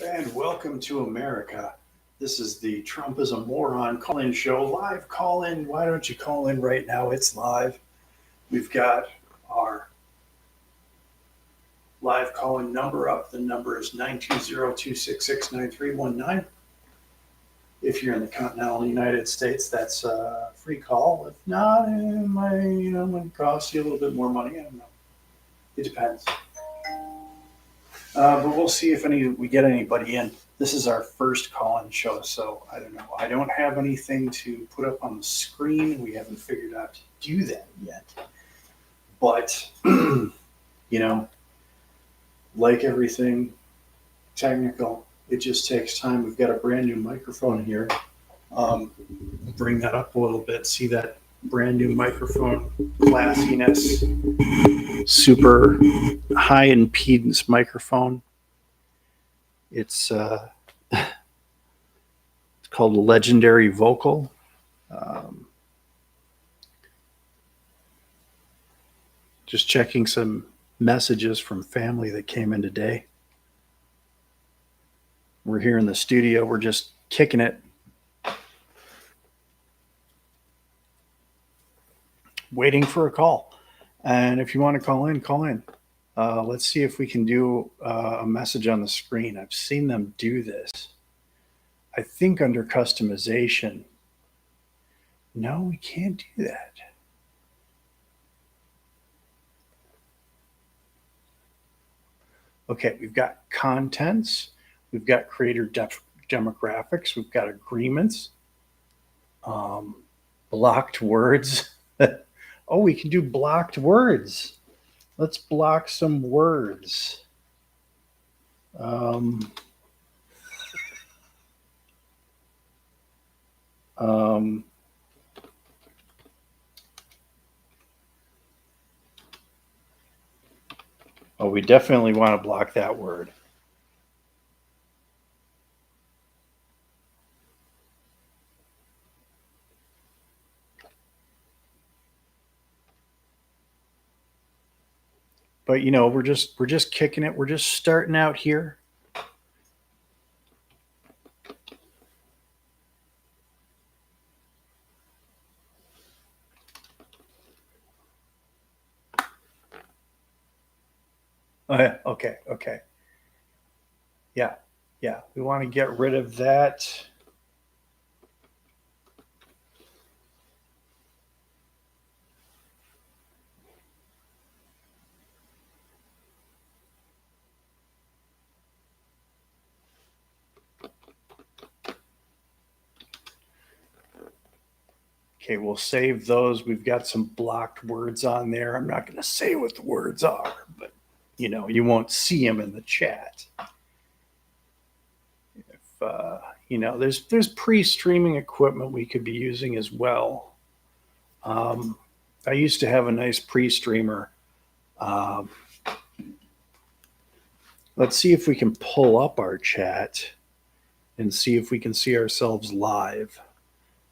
And welcome to America. This is the Trump is a Moron call-in show. Live call-in. Why don't you call in right now? It's live. We've got our live call-in number up. The number is 920-266-9319. If you're in the continental United States, that's a free call. If not, might cost you a little bit more money. I don't know. It depends. But we'll see if we get anybody in. This is our first call-in show, so I don't know. I don't have anything to put up on the screen. We haven't figured out to do that yet. But, like everything technical, it just takes time. We've got a brand new microphone here. Bring that up a little bit. See that brand new microphone classiness. Super high impedance microphone. It's called a Legendary Vocal. Just checking some messages from family that came in today. We're here in the studio. We're just kicking it. Waiting for a call. And if you want to call in, call in. Let's see if we can do a message on the screen. I've seen them do this. I think under customization. No, we can't do that. Okay, we've got contents. We've got creator demographics. We've got agreements. Blocked words. Oh, we can do blocked words. Let's block some words. Oh, we definitely want to block that word. But we're just kicking it. We're just starting out here. Okay. Yeah. We want to get rid of that. Okay, we'll save those. We've got some blocked words on there. I'm not going to say what the words are, but you won't see them in the chat. If there's pre-streaming equipment we could be using as well. I used to have a nice pre-streamer. Let's see if we can pull up our chat and see if we can see ourselves live.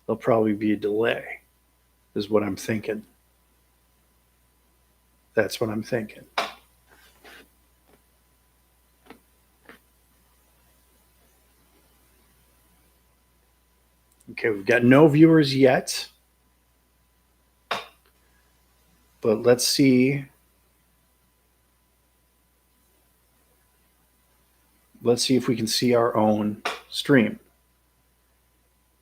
There'll probably be a delay, is what I'm thinking. That's what I'm thinking. Okay, we've got no viewers yet. But let's see. Let's see if we can see our own stream.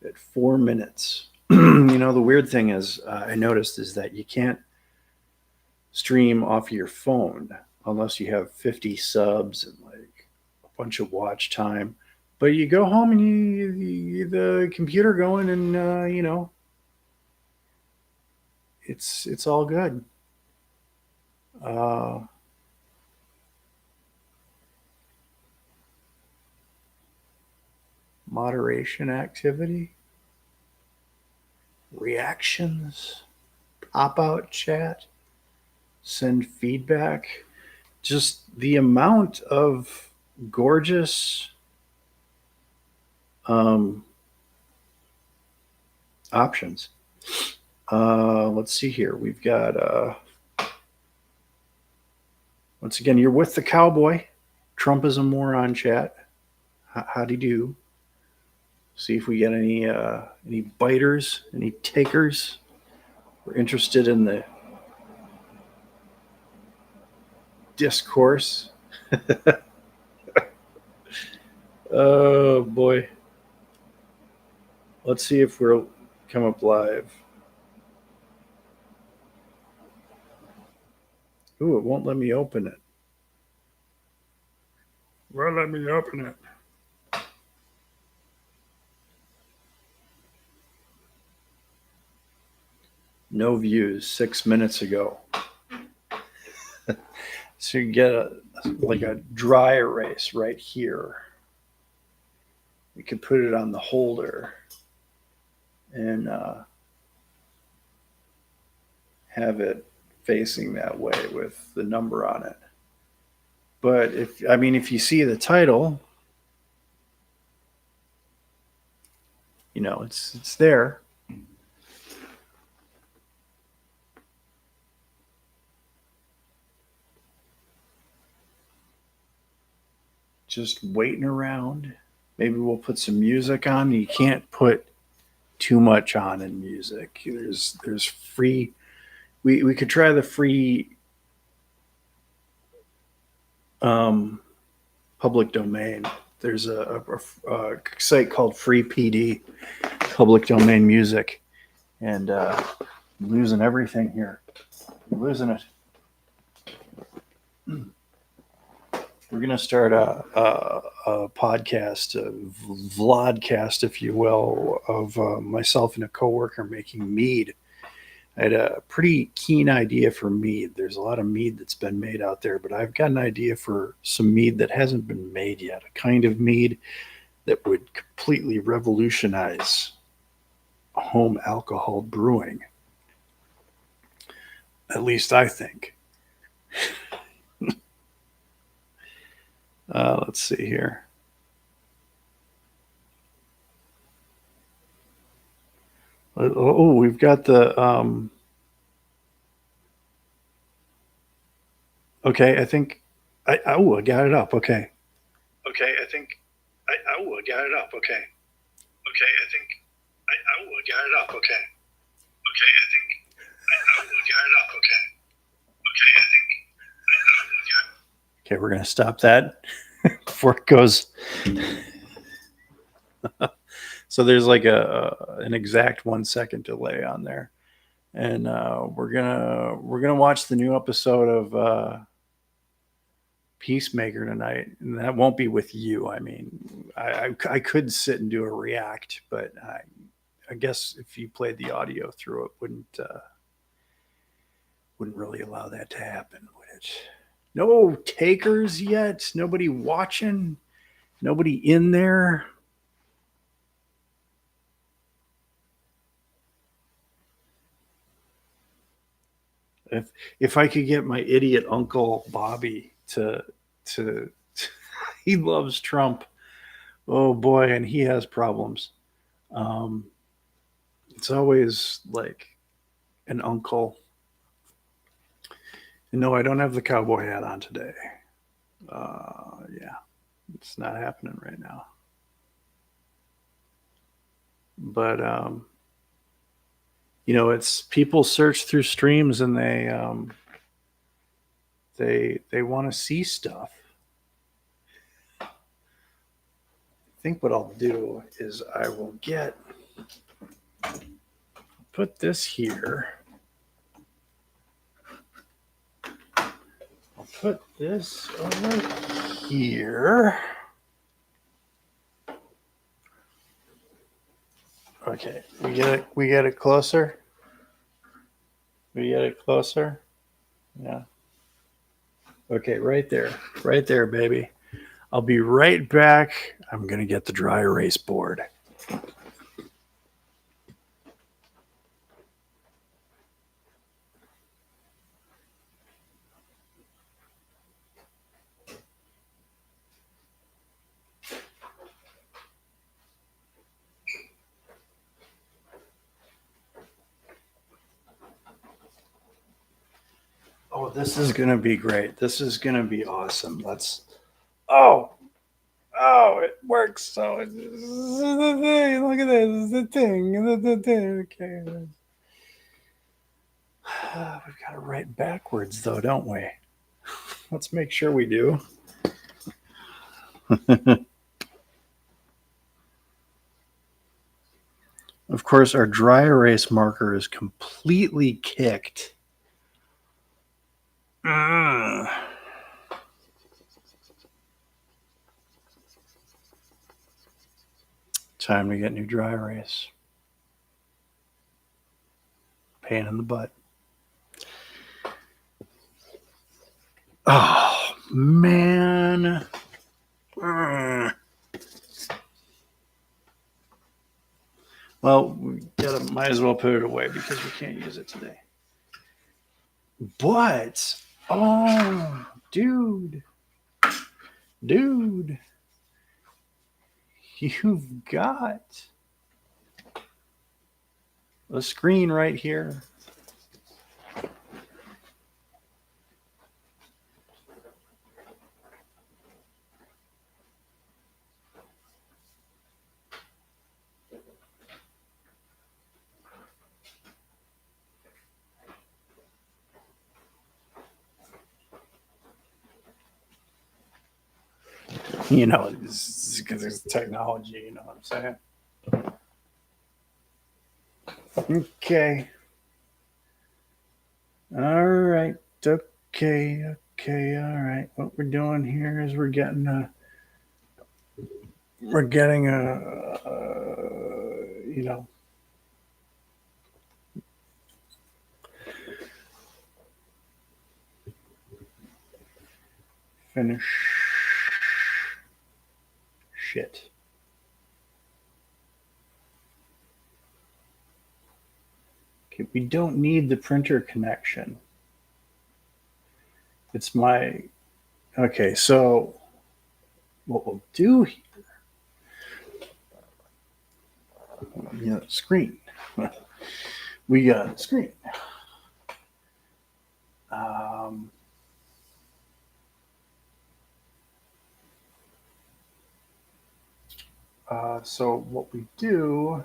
At 4 minutes. The weird thing is, I noticed is that you can't stream off of your phone unless you have 50 subs and like a bunch of watch time. But you go home and you the computer going, and it's all good. Moderation activity. Reactions, pop-out chat, send feedback. Just the amount of gorgeous options. Let's see here. We've got, once again, you're with the cowboy. Trump is a moron chat. How do you do? See if we get any biters, any takers. We're interested in the discourse. Oh boy. Let's see if we'll come up live. Ooh, it won't let me open it. Won't let me open it. No views 6 minutes ago. So you get like a dry erase right here. We could put it on the holder and have it facing that way with the number on it. But if you see the title, it's there. Just waiting around. Maybe we'll put some music on. You can't put too much on in music. There's free. We could try the free public domain. There's a site called Free PD, public domain music, and I'm losing everything here. I'm losing it. We're gonna start a podcast, a vlogcast, if you will, of myself and a coworker making mead. I had a pretty keen idea for mead. There's a lot of mead that's been made out there, but I've got an idea for some mead that hasn't been made yet. A kind of mead that would completely revolutionize home alcohol brewing. At least I think. Let's see here. Oh, we've got the. Okay, I think. I got it up. Okay. Okay, I think. I got it up. Okay. Okay, I think. I got it up. Okay. Okay, I think. I got it up. Okay. Okay, I think. Okay, we're gonna stop that before it goes. So there's like an exact 1 second delay on there, and we're gonna watch the new episode of Peacemaker tonight, and that won't be with you. I mean, I could sit and do a react, but I guess if you played the audio through it, wouldn't really allow that to happen, would it? No takers yet. Nobody watching. Nobody in there. If I could get my idiot uncle Bobby to he loves Trump. Oh boy, and he has problems. Um, it's always like an uncle. No, I don't have the cowboy hat on today. Yeah, it's not happening right now. But it's people search through streams and they want to see stuff. I think what I'll do is I will put this here. I'll put this over here. Okay, we get it closer. We get it closer. Yeah. Okay, right there, baby. I'll be right back. I'm gonna get the dry erase board. Oh, this is gonna be great. This is gonna be awesome. Oh, Oh, it works. So this is the thing. Look at this. This is the thing. The thing. Okay. We've got to write backwards, though, don't we? Let's make sure we do. Of course, our dry erase marker is completely kicked. Time to get new dry erase. Pain in the butt. Oh, man. Well, might as well put it away because we can't use it today. But, oh, dude, you've got a screen right here. You know, because it's technology, you know what I'm saying? Okay. All right. Okay. All right. What we're doing here is we're getting a, you know, finish shit. Okay, we don't need the printer connection. It's my, okay, so what we'll do here, screen. We got a screen. So what we do,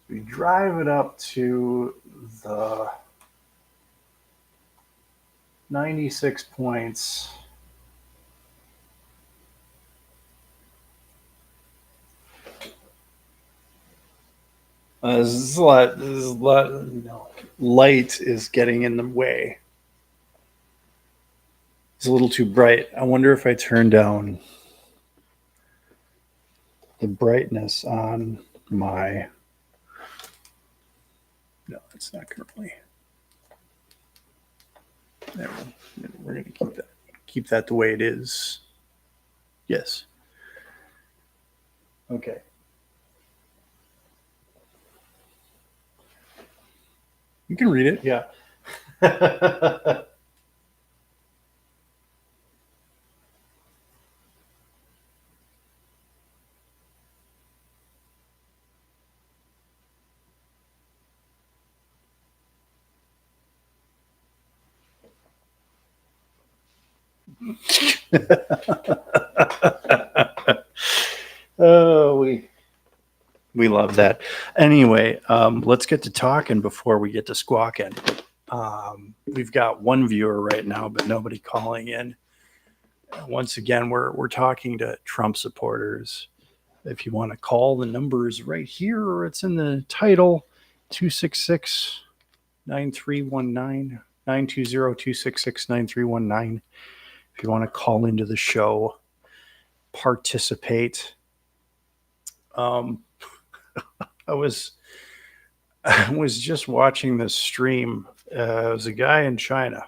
we drive it up to the 96 points. This is a lot, light is getting in the way. It's a little too bright. I wonder if I turn down the brightness on my, no, it's not currently. There, we're going to keep that the way it is. Yes. Okay. You can read it. Yeah. Oh, we love that. Anyway, let's get to talking before we get to squawking. We've got one viewer right now, but nobody calling in. Once again, we're talking to Trump supporters. If you want to call, the number is right here, or it's in the title, 266-9319, 920-266-9319. If you want to call into the show, participate. I was just watching this stream. It was a guy in China.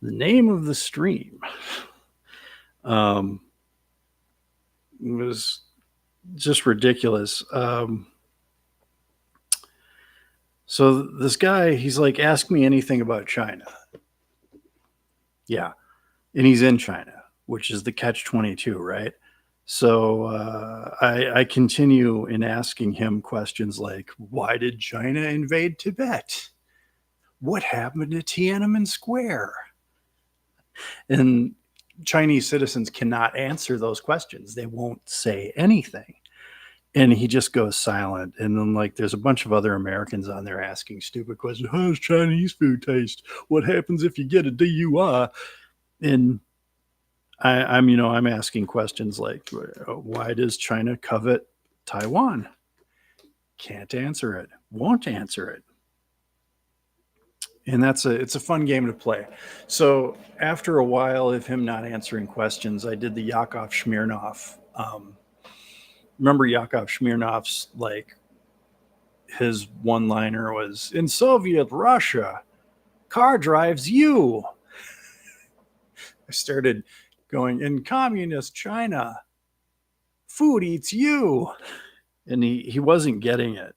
The name of the stream was just ridiculous. So this guy, he's like, ask me anything about China. Yeah. And he's in China, which is the catch-22, right? So I continue in asking him questions like, why did China invade Tibet? What happened to Tiananmen Square? And Chinese citizens cannot answer those questions. They won't say anything. And he just goes silent. And then, like, there's a bunch of other Americans on there asking stupid questions. How does Chinese food taste? What happens if you get a DUI? And I'm asking questions like, why does China covet Taiwan? Can't answer it. Won't answer it. And it's a fun game to play. So after a while of him not answering questions, I did the Yakov Smirnov. Remember Yakov Smirnov's, like, his one liner was, in Soviet Russia, car drives you. I started going, in communist China, food eats you. And he wasn't getting it.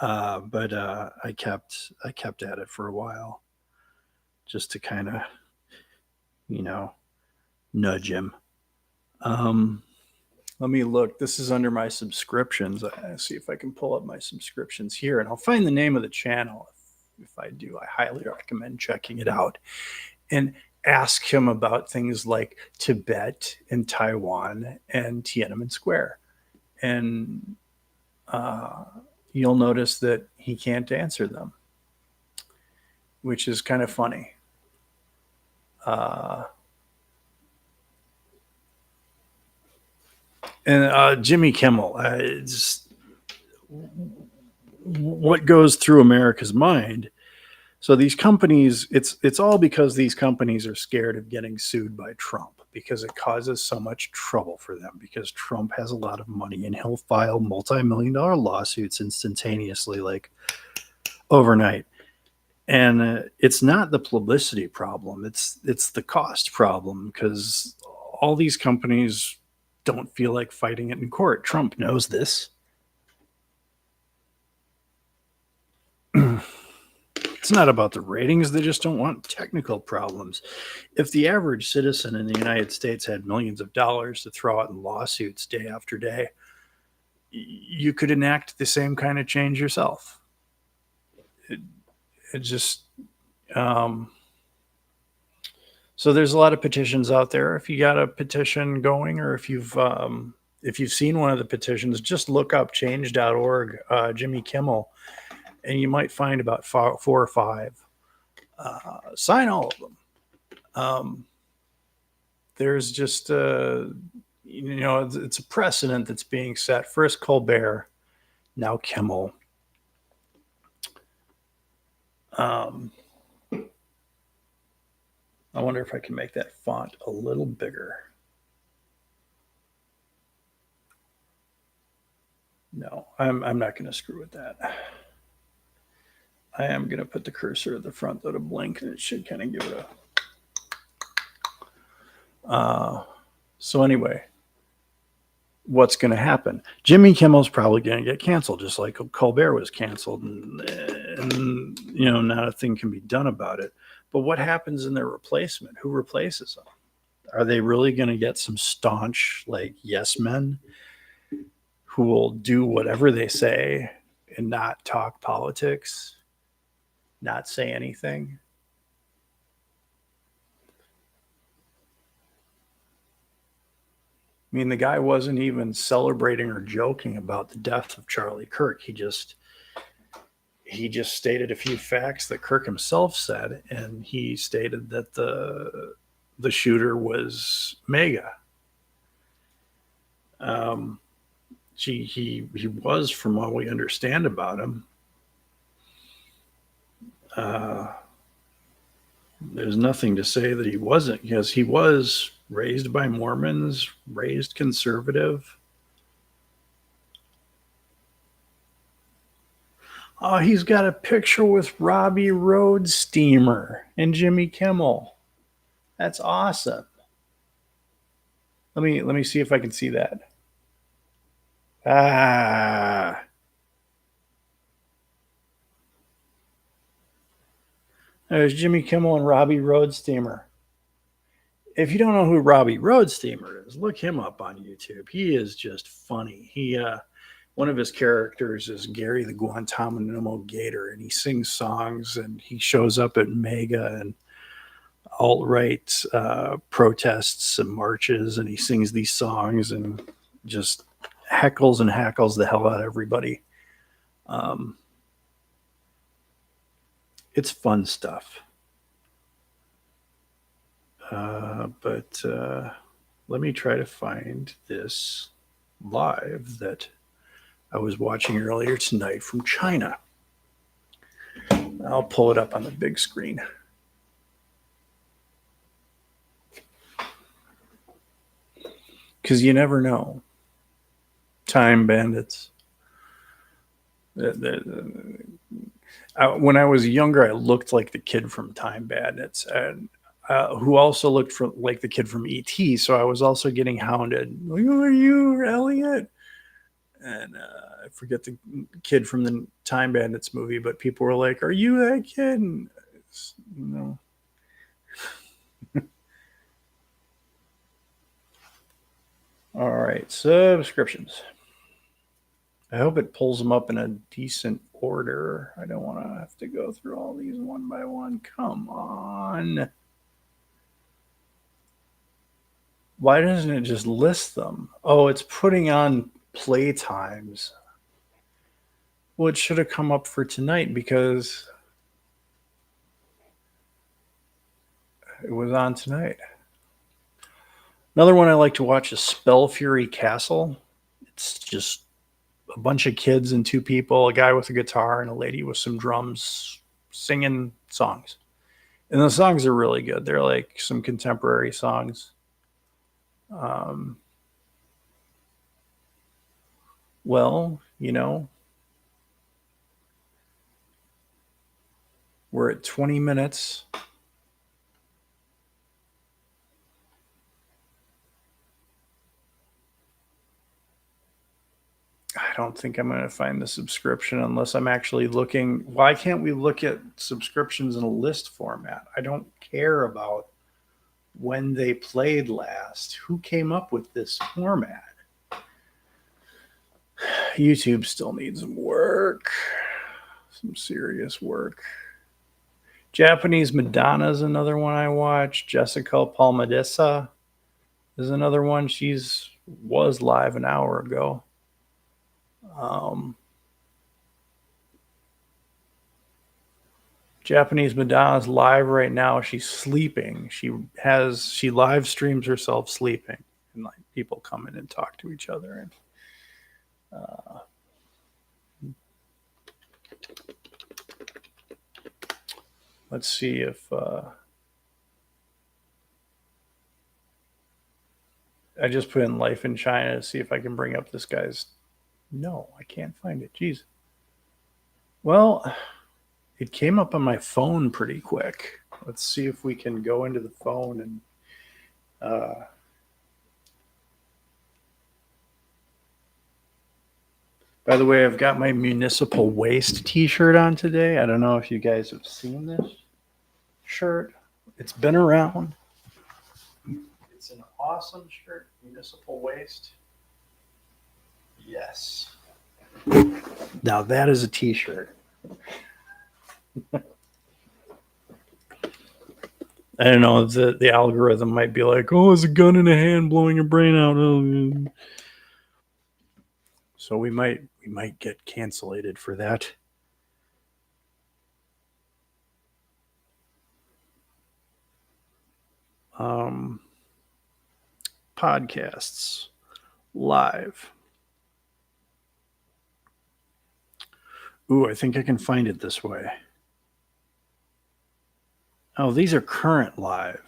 But I kept at it for a while, just to kind of, nudge him. Let me look. This is under my subscriptions. See if I can pull up my subscriptions here, and I'll find the name of the channel. If I do, I highly recommend checking it out and ask him about things like Tibet and Taiwan and Tiananmen Square. And you'll notice that he can't answer them, which is kind of funny. And Jimmy Kimmel, what goes through America's mind? So these companies, it's all because these companies are scared of getting sued by Trump, because it causes so much trouble for them, because Trump has a lot of money and he'll file multi-million-dollar lawsuits instantaneously, like overnight. And it's not the publicity problem, it's the cost problem, because all these companies don't feel like fighting it in court. Trump knows this. It's not about the ratings. They just don't want technical problems. If the average citizen in the United States had millions of dollars to throw out in lawsuits day after day, you could enact the same kind of change yourself. It just, so there's a lot of petitions out there. If you got a petition going, or if you've seen one of the petitions, just look up change.org, Jimmy Kimmel, and you might find about 4 or 5. Sign all of them. There's just, it's a precedent that's being set. First Colbert, now Kimmel. I wonder if I can make that font a little bigger. No, I'm not going to screw with that. I am going to put the cursor at the front, though, to blink, and it should kind of give it a... So anyway, what's going to happen? Jimmy Kimmel's probably going to get canceled, just like Colbert was canceled, and not a thing can be done about it. But what happens in their replacement? Who replaces them? Are they really going to get some staunch, like, yes men who will do whatever they say and not talk politics, not say anything? I mean, the guy wasn't even celebrating or joking about the death of Charlie Kirk. He just stated a few facts that Kirk himself said, and he stated that the shooter was MAGA. He was, from what we understand about him. There's nothing to say that he wasn't, because he was raised by Mormons, raised conservative. Oh, he's got a picture with Robbie Roadsteamer and Jimmy Kimmel. That's awesome. Let me see if I can see that. There's Jimmy Kimmel and Robbie Roadsteamer. If you don't know who Robbie Roadsteamer is, look him up on YouTube. He is just funny. One of his characters is Gary the Guantanamo Gator, and he sings songs, and he shows up at Mega and alt-right protests and marches, and he sings these songs and just heckles and hackles the hell out of everybody. It's fun stuff. But let me try to find this live that I was watching earlier tonight from China. I'll pull it up on the big screen. Because you never know. Time bandits. When I was younger, I looked like the kid from Time Bandits, and who also looked like the kid from E.T. So I was also getting hounded. Who are you, Elliot? And I forget the kid from the Time Bandits movie, but people were like, "Are you that kid?" And, no. All right, subscriptions. I hope it pulls them up in a decent order. I don't want to have to go through all these one by one. Come on. Why doesn't it just list them? Oh, it's putting on play times. Well, it should have come up for tonight because it was on tonight. Another one I like to watch is Spell Fury Castle. It's just a bunch of kids and two people, a guy with a guitar and a lady with some drums singing songs. And the songs are really good. They're like some contemporary songs. Well, we're at 20 minutes. I don't think I'm going to find the subscription unless I'm actually looking. Why can't we look at subscriptions in a list format? I don't care about when they played last. Who came up with this format? YouTube still needs some work, some serious work. Japanese Madonna is another one I watched. Jessica Palmadessa is another one. Was live an hour ago. Japanese Madonna's live right now. She's sleeping. She live streams herself sleeping, and like people come in and talk to each other. And let's see if I just put in life in China to see if I can bring up this guy's. No, I can't find it. Jeez. Well, it came up on my phone pretty quick. Let's see if we can go into the phone and by the way, I've got my municipal waste t-shirt on today. I don't know if you guys have seen this shirt. It's been around. It's an awesome shirt, municipal waste. Yes. Now that is a t-shirt. I don't know. The algorithm might be like, "Oh, it's a gun in a hand blowing your brain out." Oh. So we might get cancellated for that. Podcasts live. Ooh, I think I can find it this way. Oh, these are current live.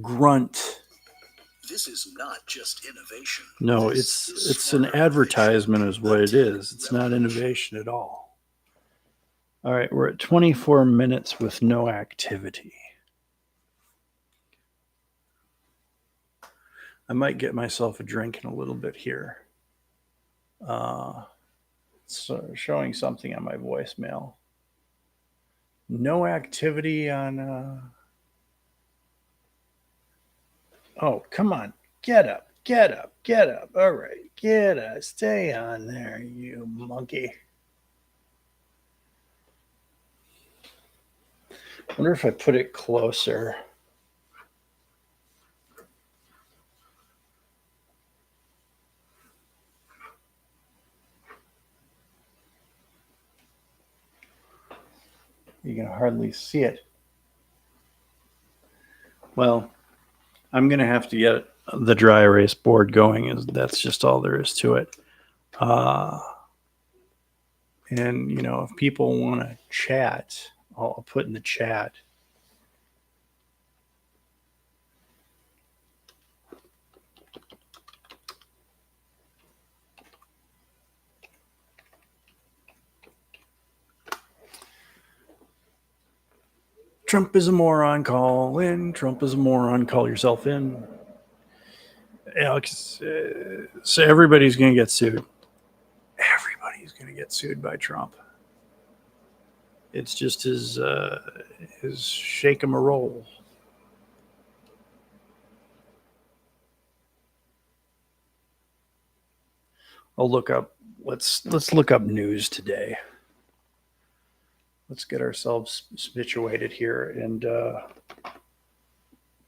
Grunt. This is not just innovation. No, it's an advertisement is what it is. It's not innovation at all. All right, we're at 24 minutes with no activity. I might get myself a drink in a little bit here. So showing something on my voicemail. No activity on. Oh, come on. Get up. All right. Get up. Stay on there, you monkey. I wonder if I put it closer. You can hardly see it. Well, I'm going to have to get the dry erase board going. Is That's just all there is to it. Uh, and, if people want to chat, I'll put in the chat. Trump is a moron. Call in. Trump is a moron. Call yourself in. Alex, so everybody's going to get sued. Everybody's going to get sued by Trump. It's just his shake 'em a roll. I'll look up. Let's look up news today. Let's get ourselves situated here and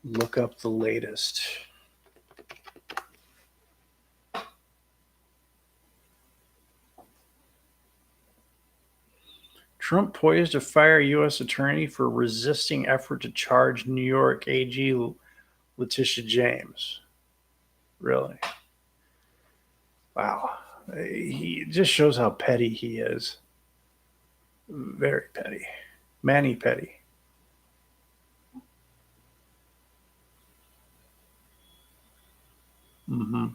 look up the latest. Trump poised to fire U.S. attorney for resisting effort to charge New York AG Letitia James. Really? Wow. He just shows how petty he is. Very petty. Manny petty. Mm-hmm.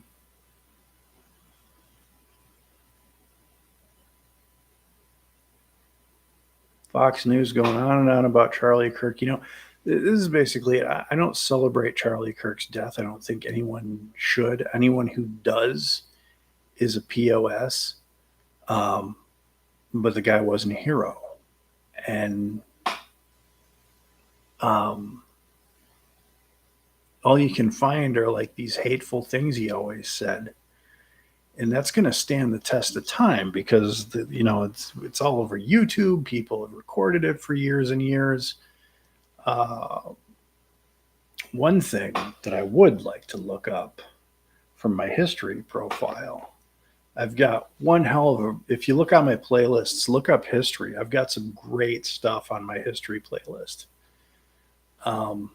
Fox News going on and on about Charlie Kirk. This is basically it. I don't celebrate Charlie Kirk's death. I don't think anyone should. Anyone who does is a POS. Um, but the guy wasn't a hero. And um, all you can find are like these hateful things he always said. And that's going to stand the test of time because it's all over YouTube. People have recorded it for years and years. Uh, One thing that I would like to look up from my history profile, I've got one hell of a. If you look on my playlists, look up history. I've got some great stuff on my history playlist. Um,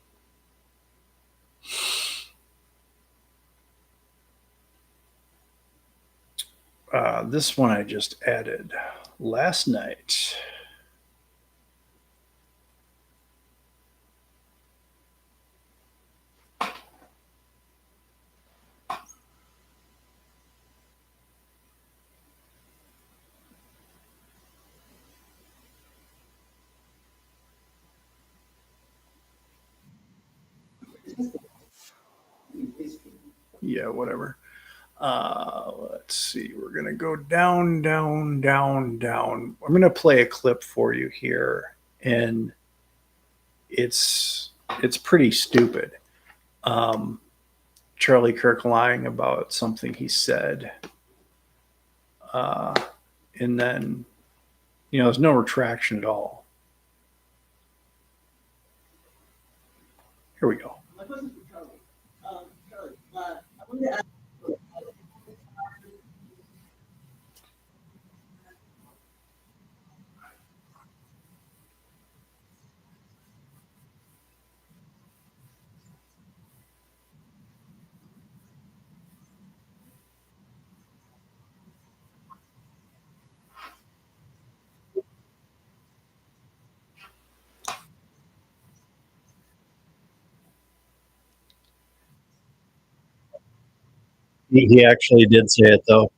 this one I just added last night. Yeah, whatever. Let's see. We're gonna go down, down, down, down. I'm gonna play a clip for you here, and it's pretty stupid. Um, Charlie Kirk lying about something he said, uh, and then there's no retraction at all. Here we go. He actually did say it though.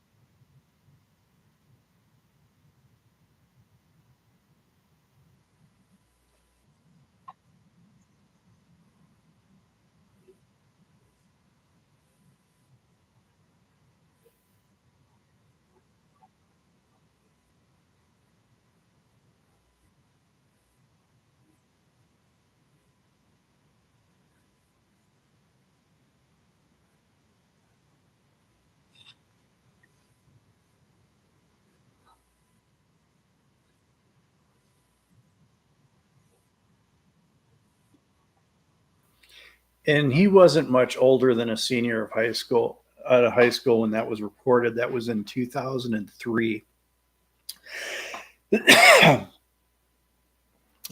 And he wasn't much older than a senior of high school, out of high school when that was reported. That was in 2003.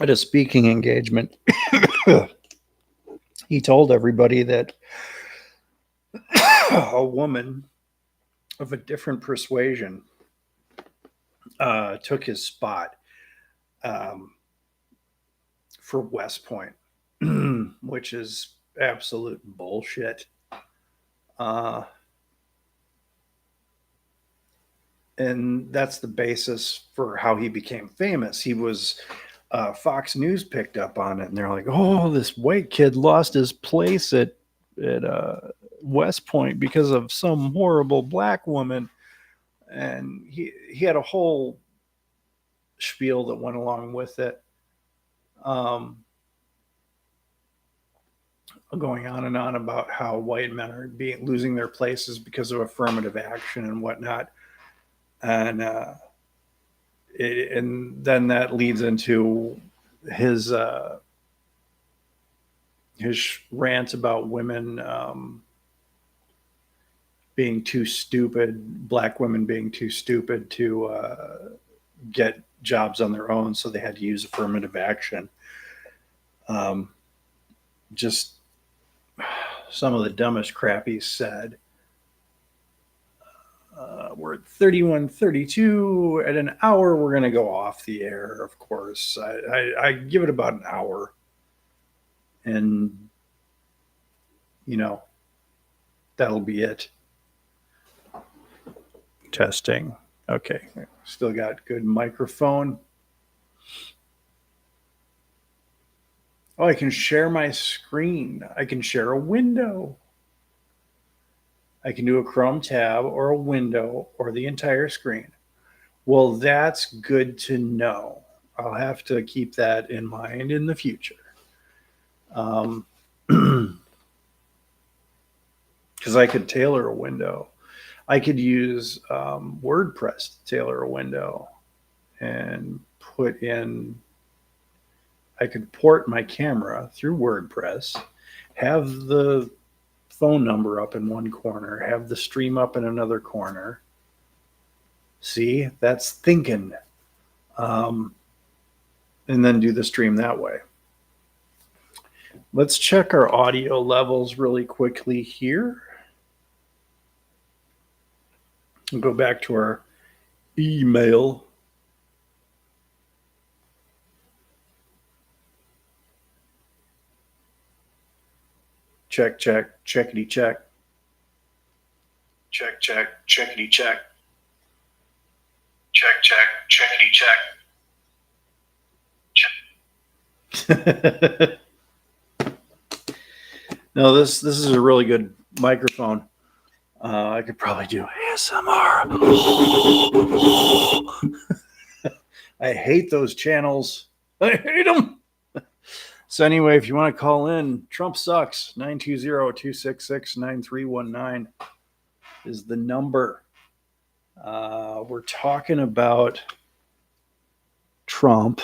At a speaking engagement, he told everybody that a woman of a different persuasion took his spot um, for West Point, which is absolute bullshit. Uh, and that's the basis for how he became famous. He was Fox News picked up on it, and they're like, "Oh, this white kid lost his place at West Point because of some horrible black woman," and he had a whole spiel that went along with it, um, going on and on about how white men are being losing their places because of affirmative action and whatnot, and and then that leads into his uh, his rant about women being too stupid, black women being too stupid to get jobs on their own, so they had to use affirmative action. Um, just some of the dumbest crap he said. We're at 31:32. At an hour, we're going to go off the air, of course. I give it about an hour. And, you know, that'll be it. Testing. Okay. Still got good microphone. Oh, I can share my screen. I can share a window. I can do a Chrome tab or a window or the entire screen. Well, that's good to know. I'll have to keep that in mind in the future. Because I could tailor a window. I could use WordPress to tailor a window and put in, I could port my camera through WordPress, have the phone number up in one corner, have the stream up in another corner. See, that's thinking. Um, and then do the stream that way. Let's check our audio levels really quickly here. We'll go back to our email. Check, check, checkity check. Check, check, checkity check. Check, check, checkity check. No, this is a really good microphone. I could probably do ASMR. I hate those channels. I hate them. So anyway, if you want to call in, Trump sucks. 920-266-9319 is the number. We're talking about Trump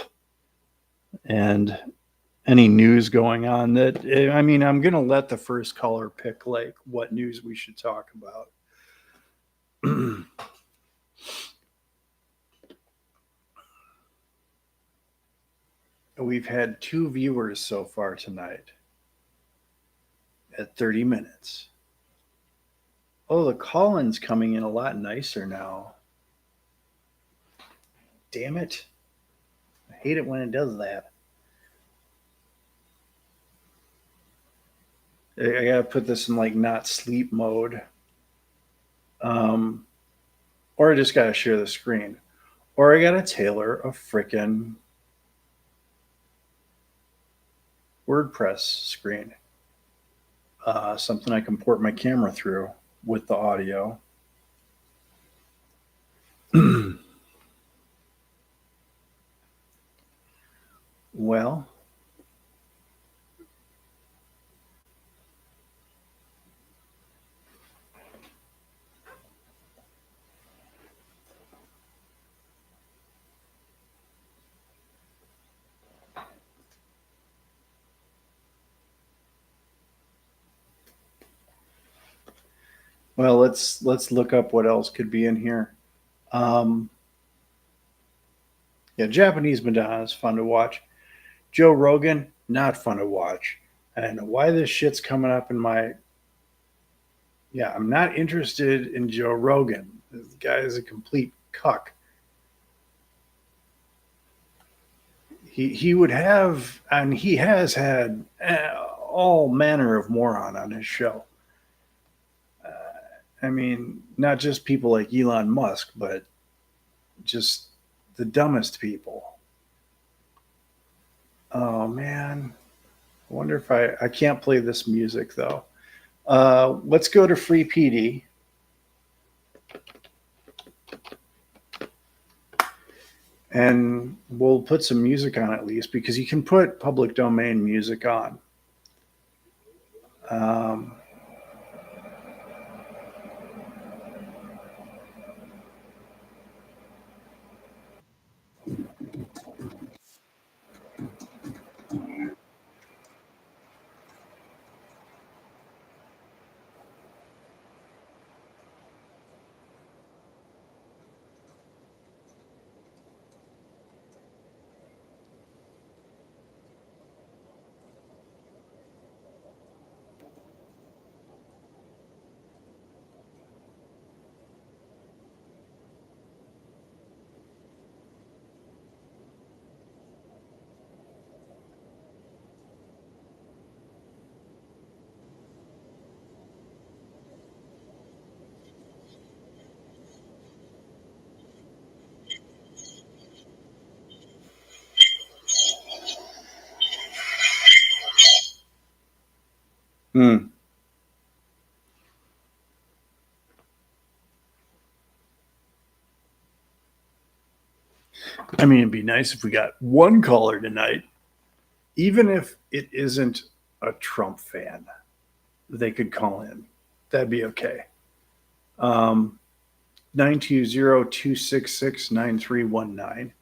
and any news going on that, I mean, I'm going to let the first caller pick like what news we should talk about. We've had 2 viewers so far tonight at 30 minutes. Oh, the call-in's coming in a lot nicer now. Damn it. I hate it when it does that. I gotta put this in like not sleep mode. Or I just gotta share the screen. Or I gotta tailor a frickin' WordPress screen. Something I can port my camera through with the audio. Well, Well, let's look up what else could be in here. Um, yeah, Japanese Madonna is fun to watch. Joe Rogan, not fun to watch. I don't know why this shit's coming up in my. Yeah, I'm not interested in Joe Rogan. This guy is a complete cuck. He would have, and he has had all manner of moron on his show. I mean, not just people like Elon Musk, but just the dumbest people. Oh man, I wonder if I can't play this music though. Let's go to Free PD and we'll put some music on at least because you can put public domain music on. Um, hmm. I mean, it'd be nice if we got one caller tonight, even if it isn't a Trump fan. They could call in. That'd be okay. 920-266-9319.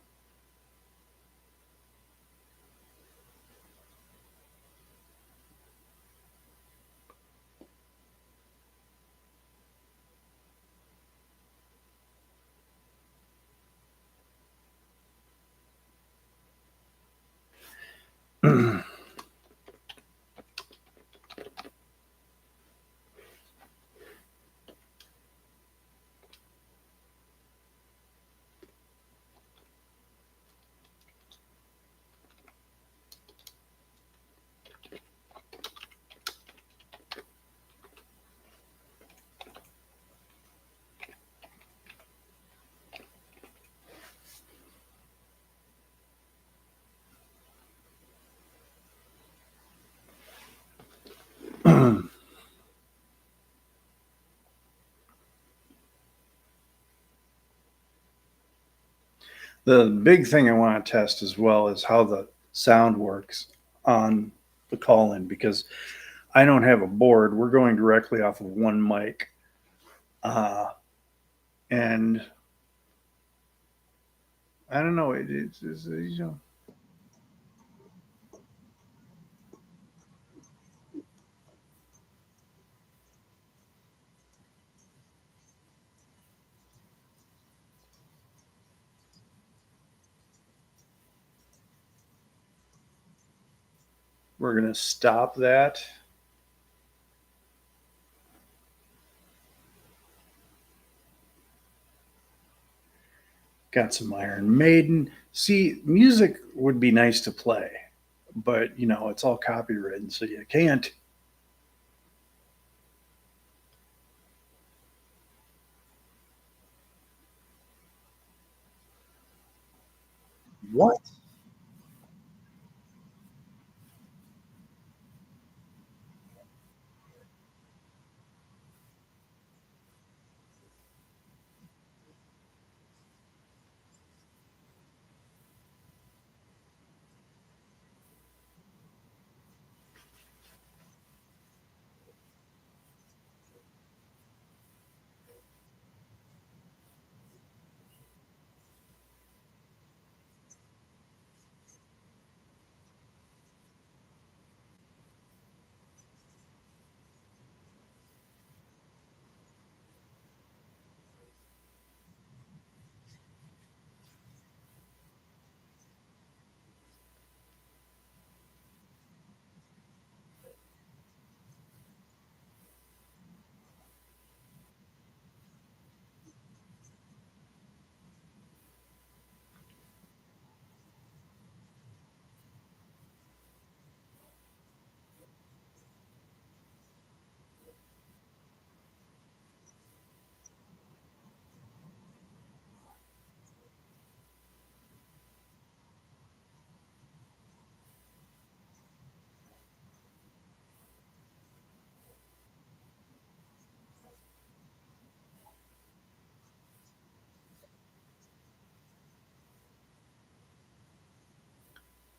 The big thing I want to test as well is how the sound works on the call in because I don't have a board. We're going directly off of one mic. And I don't know. We're going to stop that. Got some Iron Maiden. See, music would be nice to play, but it's all copywritten, so you can't. What?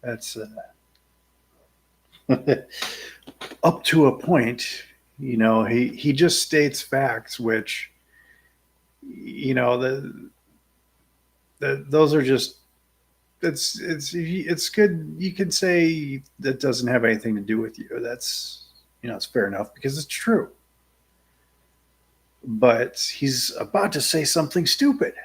That's up to a point. He just states facts, which those are just it's good. You could say that doesn't have anything to do with you. That's it's fair enough because it's true. But he's about to say something stupid.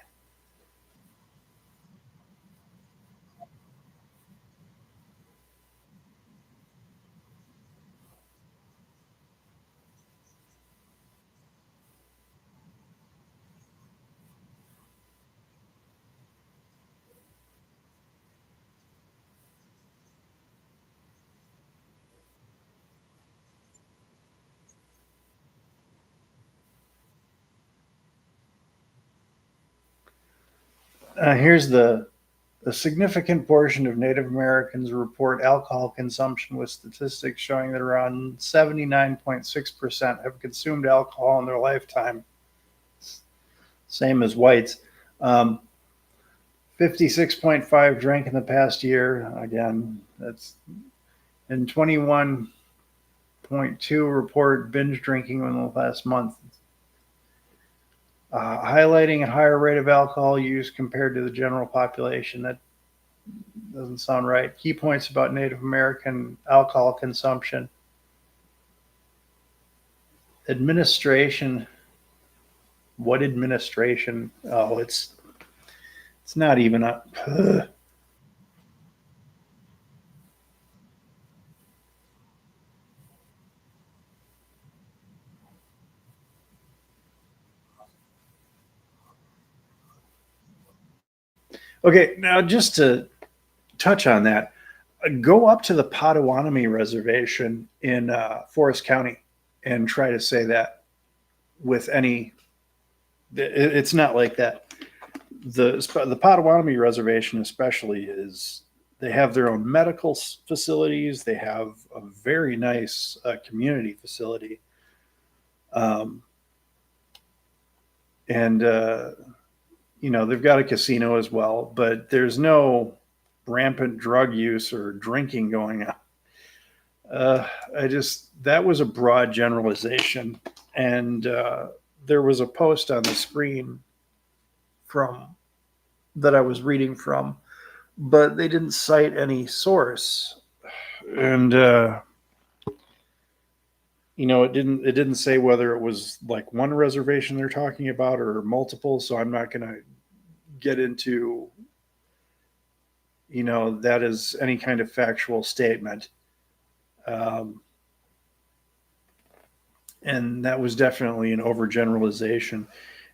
Here's the A significant portion of Native Americans report alcohol consumption, with statistics showing that around 79.6% have consumed alcohol in their lifetime, same as whites. 56.5 drank in the past year. Again, that's and 21.2 report binge drinking in the last month. Highlighting a higher rate of alcohol use compared to the general population. That doesn't sound right. Key points about Native American alcohol consumption. Administration. What administration? Oh, it's not even up. Okay, now just to touch on that, go up to the Potawatomi Reservation in Forest County and try to say that with any. It's not like that. The Potawatomi Reservation especially is they have their own medical facilities. They have a very nice community facility, um, and they've got a casino as well. But there's no rampant drug use or drinking going on. I just that was a broad generalization, and there was a post on the screen from that I was reading from, but they didn't cite any source, and it didn't say whether it was like one reservation they're talking about or multiple. So I'm not going to get into that as any kind of factual statement. Um, and that was definitely an overgeneralization.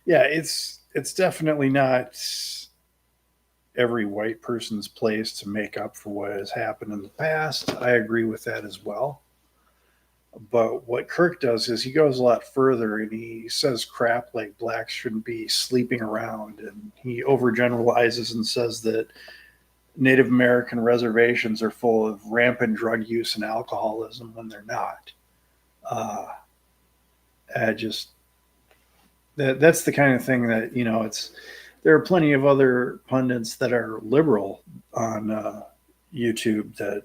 Yeah, it's definitely not every white person's place to make up for what has happened in the past. I agree with that as well. But what Kirk does is he goes a lot further and he says crap like blacks shouldn't be sleeping around, and he overgeneralizes and says that Native American reservations are full of rampant drug use and alcoholism when they're not. Uh, I just that's the kind of thing that it's there are plenty of other pundits that are liberal on YouTube that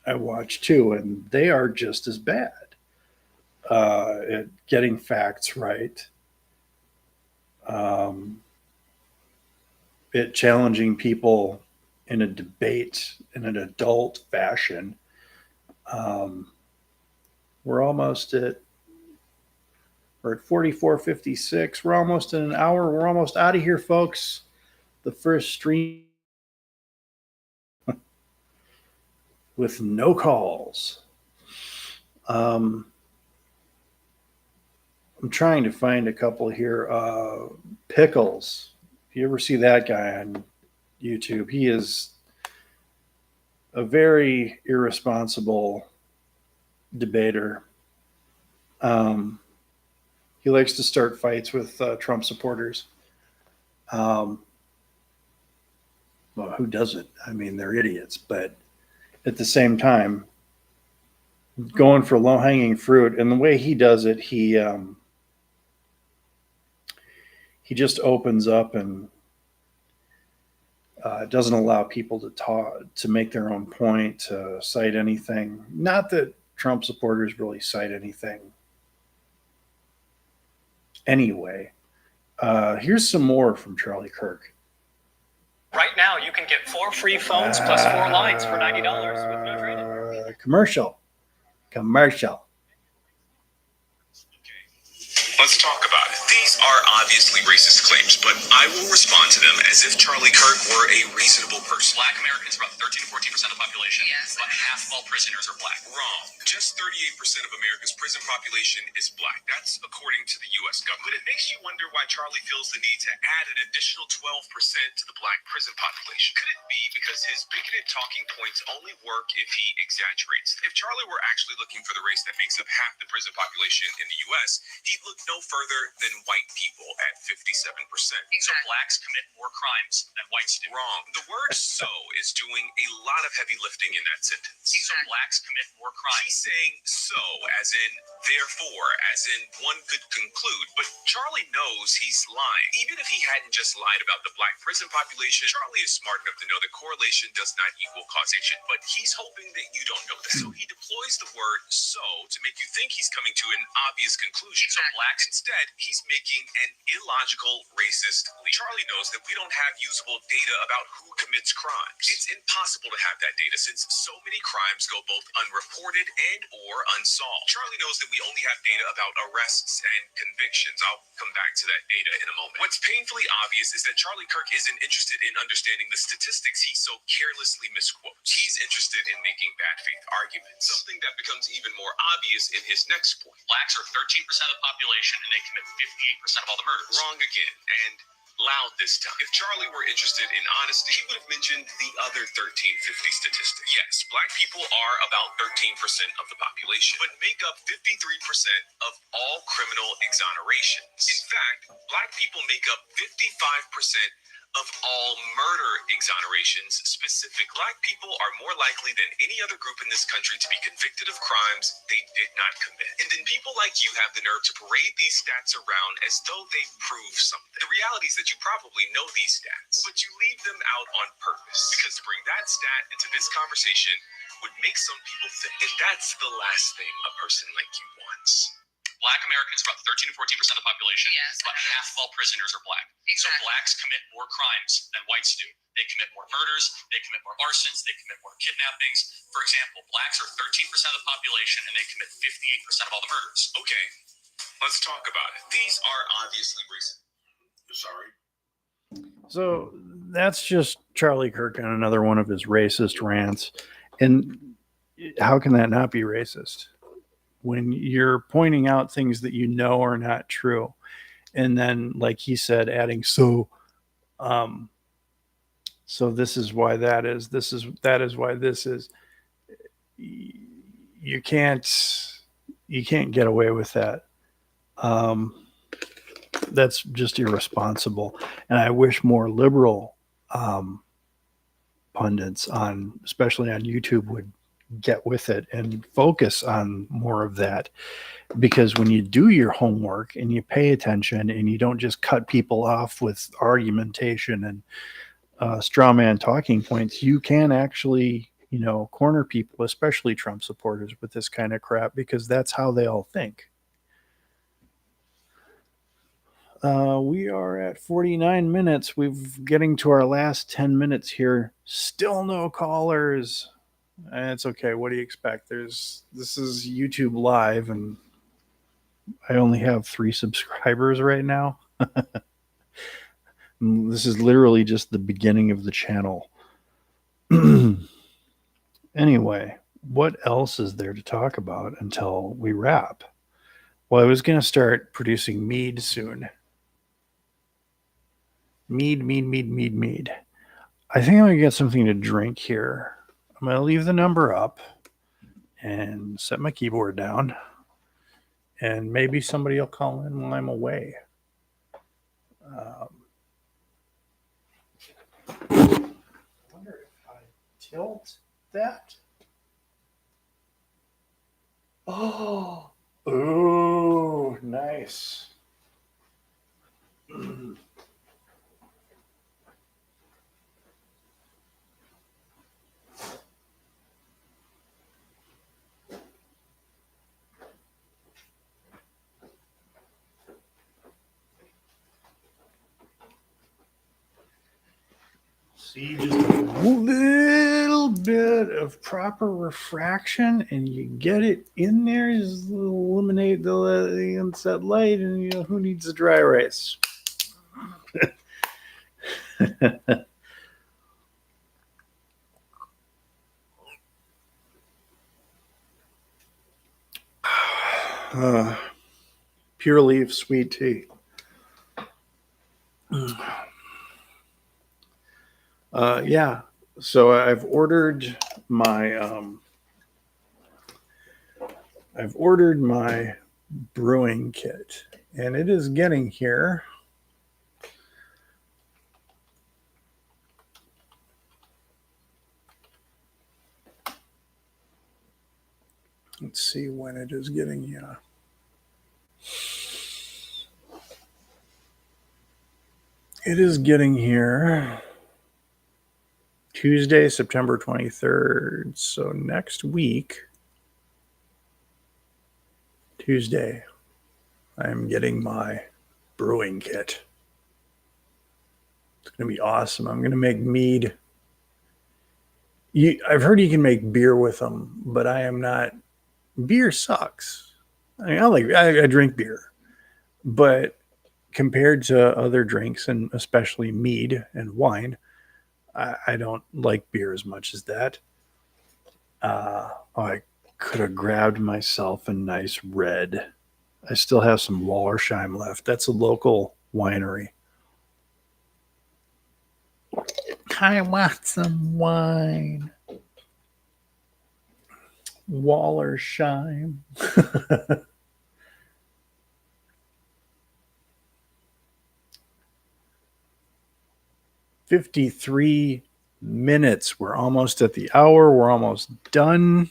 I watch too, and they are just as bad at getting facts right, um, at challenging people in a debate in an adult fashion. Um, we're almost at We're at 44:56. We're almost in an hour. We're almost out of here, folks. The first stream with no calls. Um, I'm trying to find a couple here. Pickles. If you ever see that guy on YouTube, he is a very irresponsible debater. Um, he likes to start fights with Trump supporters. Um, well, who doesn't? I mean, they're idiots, but at the same time, going for low hanging fruit. And the way he does it, he just opens up and It doesn't allow people to make their own point, to cite anything. Not that Trump supporters really cite anything anyway. Here's some more from Charlie Kirk. Right now, you can get 4 free phones plus 4 lines for $90 with no trade-in. Commercial. Let's talk about it. These are obviously racist claims, but I will respond to them as if Charlie Kirk were a reasonable person. Black Americans are about 13 to 14% of the population. Yes. But half of all prisoners are black. Wrong. Just 38% of America's prison population is black. That's according to the U.S. government. But it makes you wonder why Charlie feels the need to add an additional 12% to the black prison population. Could it be because his bigoted talking points only work if he exaggerates? If Charlie were actually looking for the race that makes up half the prison population in the U.S., he'd look no further than white people at 57%. So blacks commit more crimes than whites do. Wrong. The word "so" is doing a lot of heavy lifting in that sentence. So blacks commit more crimes. He's saying "so" as in therefore, as in one could conclude, but Charlie knows he's lying. Even if he hadn't just lied about the black prison population, Charlie is smart enough to know that correlation does not equal causation, but he's hoping that you don't know this. So he deploys the word "so" to make you think he's coming to an obvious conclusion. So blacks Instead, he's making an illogical, racist leap. Charlie knows that we don't have usable data about who commits crimes. It's impossible to have that data since so many crimes go both unreported and or unsolved. Charlie knows that we only have data about arrests and convictions. I'll come back to that data in a moment. What's painfully obvious is that Charlie Kirk isn't interested in understanding the statistics he so carelessly misquotes. He's interested in making bad faith arguments, something that becomes even more obvious in his next point. blacks are 13% of the population and they commit 58% of all the murders. Wrong again, and loud this time. If Charlie were interested in honesty, he would have mentioned the other 1350 statistic. Yes, black people are about 13% of the population, but make up 53% of all criminal exonerations. In fact, black people make up 55% of all murder exonerations. Specific black people are more likely than any other group in this country to be convicted of crimes they did not commit. And then people like you have the nerve to parade these stats around as though they prove something. The reality is that you probably know these stats, but you leave them out on purpose because to bring that stat into this conversation would make some people think. And that's the last thing a person like you wants. Black Americans are about 13 to 14% of the population. Yes. But half of all prisoners are black. Exactly. So blacks commit more crimes than whites do. They commit more murders, they commit more arsons, they commit more kidnappings. For example, blacks are 13% of the population and they commit 58% of all the murders. Okay, let's talk about it. These are obviously racist. Sorry. So that's just Charlie Kirk on another one of his racist rants. And how can that not be racist? When you're pointing out things that you know are not true. And then, like he said, adding so this is why that is. That is why this is. You can't get away with that. That's just irresponsible. And I wish more liberal pundits especially on YouTube, would get with it and focus on more of that, because when you do your homework and you pay attention and you don't just cut people off with argumentation and straw man talking points, you can actually, corner people, especially Trump supporters, with this kind of crap, because that's how they all think. We are at 49 minutes. We're getting to our last 10 minutes here. Still no callers. It's okay. What do you expect? This is YouTube Live, and I only have 3 subscribers right now. This is literally just the beginning of the channel. Anyway, what else is there to talk about until we wrap? Well, I was going to start producing mead soon. Mead. I think I'm going to get something to drink here. I'm going to leave the number up and set my keyboard down, and maybe somebody will call in while I'm away. I wonder if I tilt that. Oh, nice. See, just a little bit of proper refraction, and you get it in there. Just eliminate the inside light, and who needs a dry erase? Pure leaf sweet tea. Yeah. So I've ordered my brewing kit, and it is getting here. Let's see when it is getting here. It is getting here Tuesday, September 23rd. So next week, Tuesday, I'm getting my brewing kit. It's going to be awesome. I'm going to make mead. I've heard you can make beer with them, but I am not. Beer sucks. I mean, I drink beer, but compared to other drinks, and especially mead and wine, I don't like beer as much as that. I could have grabbed myself a nice red. I still have some Wallersheim left. That's a local winery. I want some wine. Wallersheim. 53 minutes. We're almost at the hour. We're almost done.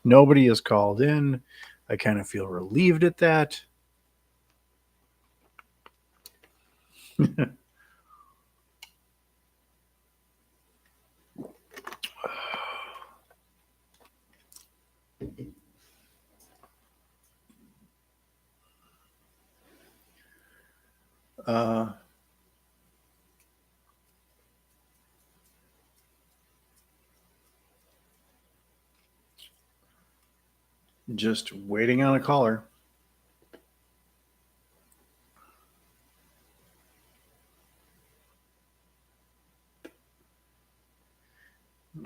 Nobody has called in. I kind of feel relieved at that. Just waiting on a caller.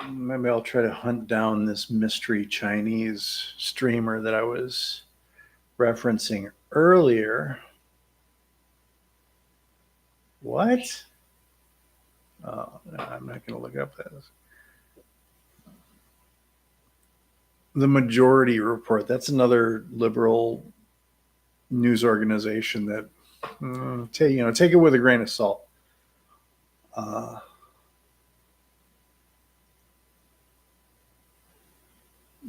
Maybe I'll try to hunt down this mystery Chinese streamer that I was referencing earlier. What? Oh, no, I'm not going to look up that. The Majority Report. That's another liberal news organization that take it with a grain of salt.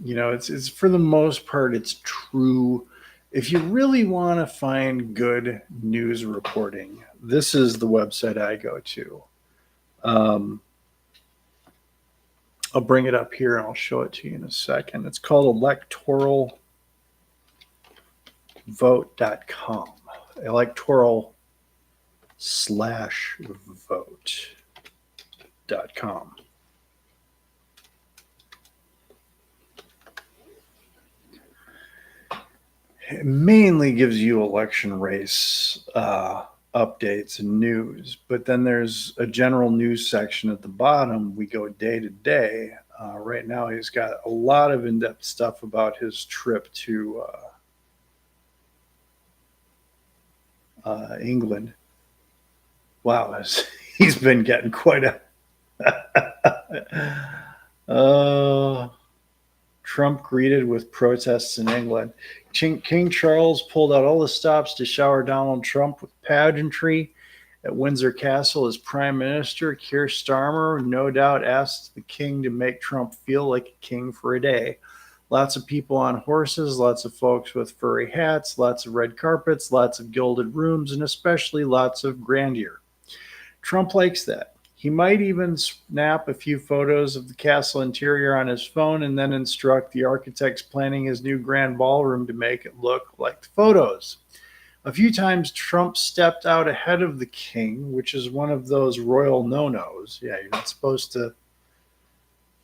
It's for the most part, it's true. If you really want to find good news reporting, this is the website I go to. I'll bring it up here and I'll show it to you in a second. It's called electoralvote.com. Electoral/vote.com. It mainly gives you election race updates and news, but then there's a general news section at the bottom. We go day to day. Right now, he's got a lot of in-depth stuff about his trip to England. Wow, he's been getting quite a Trump greeted with protests in England. King Charles pulled out all the stops to shower Donald Trump with pageantry at Windsor Castle as Prime Minister. Keir Starmer no doubt asked the king to make Trump feel like a king for a day. Lots of people on horses, lots of folks with furry hats, lots of red carpets, lots of gilded rooms, and especially lots of grandeur. Trump likes that. He might even snap a few photos of the castle interior on his phone and then instruct the architects planning his new grand ballroom to make it look like the photos. A few times Trump stepped out ahead of the king, which is one of those royal no-nos. Yeah, you're not supposed to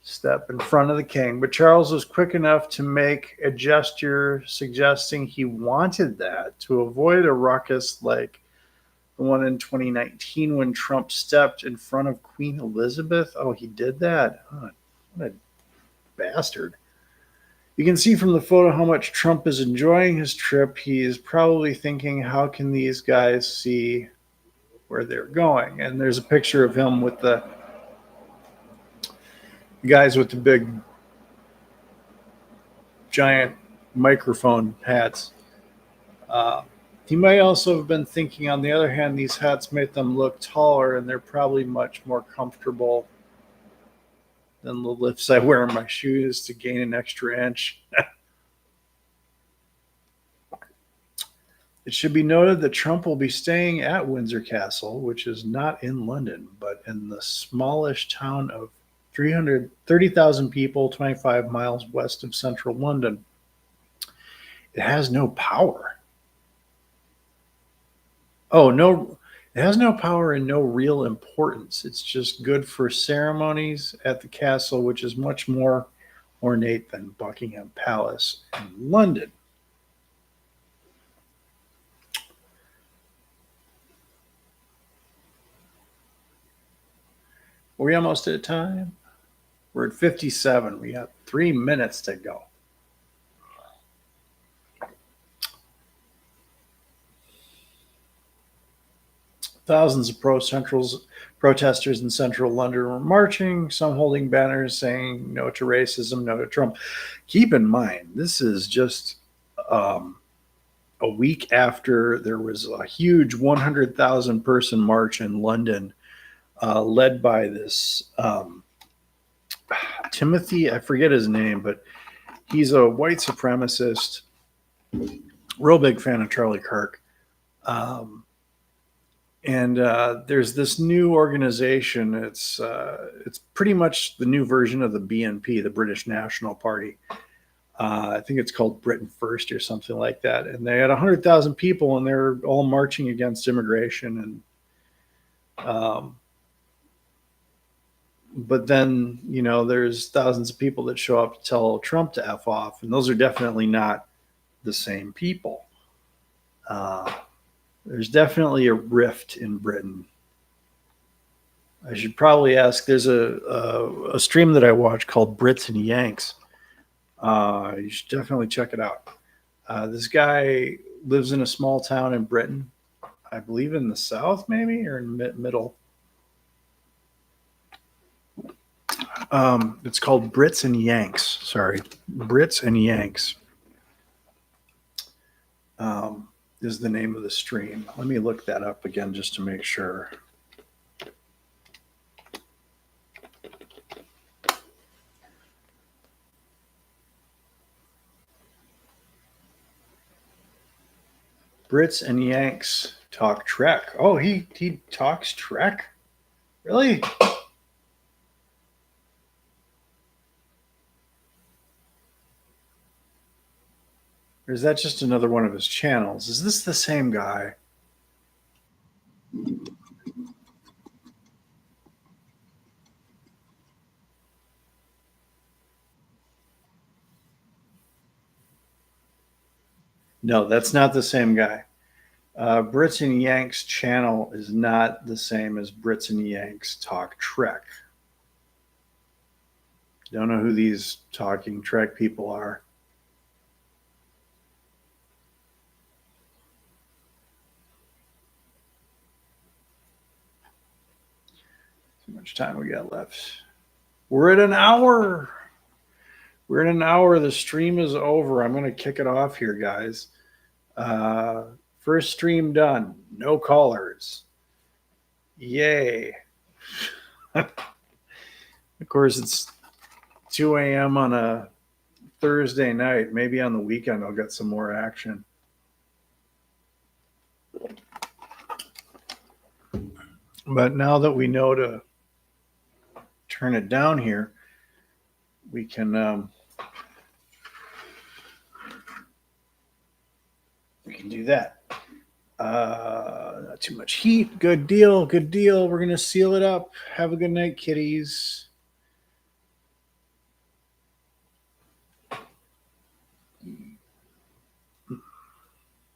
step in front of the king. But Charles was quick enough to make a gesture suggesting he wanted that to avoid a ruckus like the one in 2019 when Trump stepped in front of Queen Elizabeth. Oh, he did that? Oh, what a bastard. You can see from the photo how much Trump is enjoying his trip. He is probably thinking, how can these guys see where they're going? And there's a picture of him with the guys with the big giant microphone hats. He might also have been thinking, on the other hand, these hats make them look taller and they're probably much more comfortable than the lifts I wear in my shoes to gain an extra inch. It should be noted that Trump will be staying at Windsor Castle, which is not in London, but in the smallish town of 330,000 people, 25 miles west of central London. It has no power. Oh, no, it has no power and no real importance. It's just good for ceremonies at the castle, which is much more ornate than Buckingham Palace in London. Are we almost at time? We're at 57. We got 3 minutes to go. Thousands of protesters in central London were marching, some holding banners saying no to racism, no to Trump. Keep in mind, this is just a week after there was a huge 100,000 person march in London, led by this Timothy, I forget his name, but he's a white supremacist, real big fan of Charlie Kirk. And there's this new organization. It's pretty much the new version of the BNP, the British National Party. I think it's called Britain First or something like that. And they had 100,000 people, and they're all marching against immigration. And but then, you know, there's thousands of people that show up to tell Trump to F off, and those are definitely not the same people. There's definitely a rift in Britain. I should probably ask. There's a stream that I watch called Brits and Yanks. You should definitely check it out. This guy lives in a small town in Britain, I believe in the south, maybe, or in middle. It's called Brits and Yanks. Sorry, Brits and Yanks. Is the name of the stream. Let me look that up again just to make sure. Brits and Yanks talk Trek. Oh, he talks Trek? Really? Or is that just another one of his channels? Is this the same guy? No, that's not the same guy. Brits and Yanks channel is not the same as Brits and Yanks Talk Trek. Don't know who these talking Trek people are. How much time we got left? We're at an hour. We're at an hour. The stream is over. I'm going to kick it off here, guys. First stream done. No callers. Yay. Of course, it's 2 a.m. on a Thursday night. Maybe on the weekend I'll get some more action. But now that we know to turn it down here, we can do that. Not too much heat. Good deal. Good deal. We're going to seal it up. Have a good night, kitties.